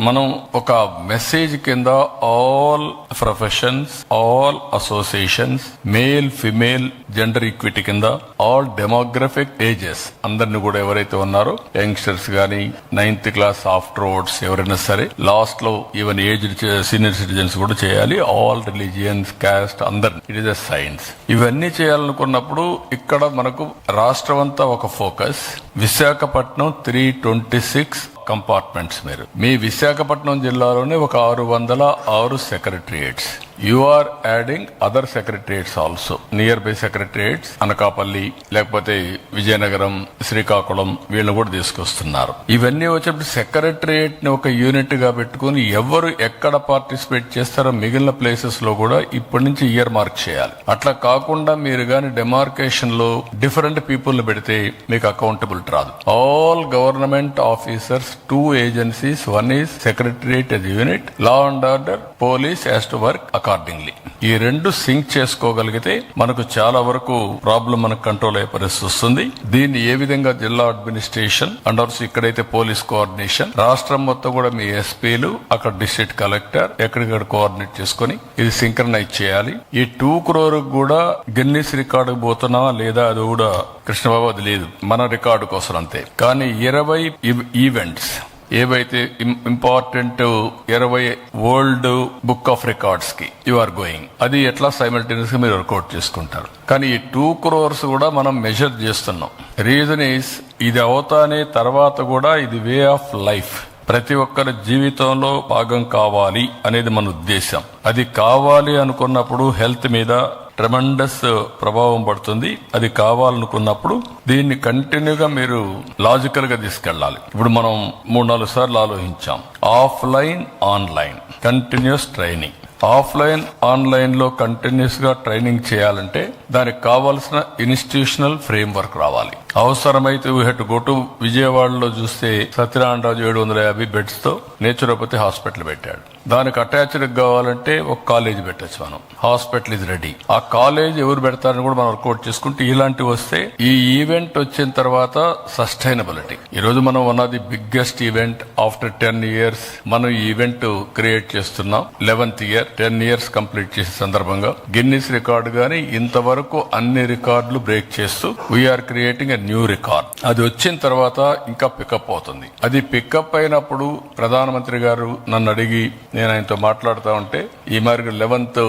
మనం ఒక మెసేజ్ కింద all professions, all associations, male female gender equity కింద ఆల్ డెమోగ్రఫిక్ ఏజెస్ అందరిని కూడా ఎవరైతే ఉన్నారో యంగ్స్టర్స్ గానీ 9th క్లాస్ ఆఫ్టర్వర్డ్స్ ఎవరైనా సరే, లాస్ట్ లో ఈవెన్ ఏజ్ సీనియర్ సిటిజన్స్ కూడా చేయాలి. ఆల్ రిలీజియన్స్, కాస్ట్ అందరిని. It is a science. ఇవన్నీ చేయాలనుకున్నప్పుడు ఇక్కడ మనకు రాష్ట్రం అంతా ఒక ఫోకస్. విశాఖపట్నం 326 కంపార్ట్మెంట్స్. మీ విశాఖపట్నం జిల్లాలోనే ఒక 606 secretariats. You are adding other secretariats also, nearby secretariats. Anakapalli, లేకపోతే విజయనగరం, శ్రీకాకుళం, వీళ్ళని కూడా తీసుకొస్తున్నారు. ఇవన్నీ వచ్చేప్పుడు సెక్రటరియేట్ ని ఒక యూనిట్ గా పెట్టుకుని ఎవరు ఎక్కడ పార్టిసిపేట్ చేస్తారో మిగిలిన ప్లేసెస్ లో కూడా ఇప్పటి నుంచి ఇయర్ మార్క్ చేయాలి. అట్లా కాకుండా మీరు గాని డెమార్కేషన్ లో డిఫరెంట్ పీపుల్ ని పెడితే మీకు అకౌంటబిలిటీ రాదు. All government officers, 2 agencies, one is secretariat as a unit, law and order, police has to work accordingly. ఈ రెండు సింక్ చేసుకోగలిగితే మనకు చాలా వరకు ప్రాబ్లం మనకు కంట్రోల్ అయ్యే పరిస్థితి వస్తుంది. దీన్ని ఏ విధంగా జిల్లా అడ్మినిస్ట్రేషన్ అండ్ ఆల్సో ఇక్కడైతే పోలీస్ కోఆర్డినేషన్, రాష్ట్రం మొత్తం కూడా మీ ఎస్పీలు, అక్కడ డిస్ట్రిక్ట్ కలెక్టర్ ఎక్కడికక్కడ కోఆర్డినేట్ చేసుకుని ఇది సింక్రనైజ్ చేయాలి. ఈ 2 crore కూడా గిన్నిస్ రికార్డు పోతున్నావా లేదా అది కూడా కృష్ణబాబు అది లేదు, మన రికార్డు కోసం అంతే. కానీ 20 ఈవెంట్స్ ఏవైతే important 20 world book of records కి యు ఆర్ గోయింగ్, అది ఎట్లా సైమల్టేనియస్ గా మీరు వర్కౌట్ చేసుకుంటారు. కానీ ఈ 2 crores కూడా మనం మెజర్ చేస్తున్నాం. రీజన్ ఈస్ ఇది అవుతానే తర్వాత కూడా ఇది వే ఆఫ్ లైఫ్, ప్రతి ఒక్కరి జీవితంలో భాగం కావాలి అనేది మన ఉద్దేశం. అది కావాలి అనుకున్నప్పుడు హెల్త్ మీద ట్రెమెండస్ ప్రభావం పడుతుంది. అది కావాలనుకున్నప్పుడు దీన్ని కంటిన్యూగా మీరు లాజికల్ గా తీసుకెళ్లాలి. ఇప్పుడు మనం 3-4 సార్లు ఆలోచించాం. Offline, online continuous training. Offline, online లో కంటిన్యూస్ గా ట్రైనింగ్ చేయాలంటే దానికి కావాల్సిన ఇన్స్టిట్యూషనల్ ఫ్రేమ్ వర్క్ రావాలి. అవసరమైతే వీ హెడ్ గో టు విజయవాడలో చూస్తే సత్యనారాయణరాజు 750 బెడ్స్ తో నేచురోపతి హాస్పిటల్ పెట్టాడు. దానికి అటాచ్డ్ కావాలంటే ఒక కాలేజ్ పెట్టచ్చు మనం. Hospital is ready. ఆ కాలేజ్ ఎవరు పెడతారని కూడా మనం వర్కౌట్ చేసుకుంటే ఇలాంటివి వస్తే ఈ ఈవెంట్ వచ్చిన తర్వాత సస్టైనబిలిటీ. ఈ రోజు మనం one of the biggest event after 10 years మనం ఈ ఈవెంట్ క్రియేట్ చేస్తున్నాం. 11th year 10 years కంప్లీట్ చేసే సందర్భంగా గిన్నిస్ రికార్డు గానీ ఇంతవరకు అన్ని రికార్డులు బ్రేక్ చేస్తూ వీఆర్ క్రియేటింగ్ న్యూ రికార్డ్. అది వచ్చిన తర్వాత ఇంకా పికప్ అవుతుంది. అది పికప్ అయినప్పుడు ప్రధానమంత్రి గారు నన్ను అడిగి నేను ఆయనతో మాట్లాడుతూ ఉంటే ఈ మరి 11th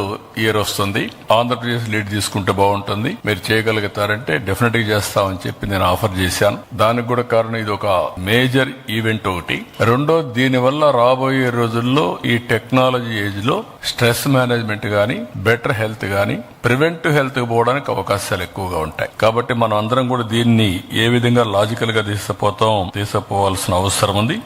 year వస్తుంది, ఆంధ్రప్రదేశ్ లీడ్ తీసుకుంటే బాగుంటుంది, మీరు చేయగలుగుతారంటే డెఫినెట్ గా చేస్తామని చెప్పి నేను ఆఫర్ చేశాను. దానికి కూడా కారణం ఇది ఒక మేజర్ ఈవెంట్ ఒకటి. రెండో, దీనివల్ల రాబోయే రోజుల్లో ఈ టెక్నాలజీ ఏజ్ లో స్ట్రెస్ మేనేజ్మెంట్ గానీ, బెటర్ హెల్త్ గానీ, ప్రివెంటివ్ హెల్త్ పోవడానికి అవకాశాలు ఎక్కువగా ఉంటాయి. కాబట్టి మనం అందరం కూడా దీన్ని ఏ విధంగా లాజికల్ గా తీసుకుపోవాల్సిన అవసరం ఉంది.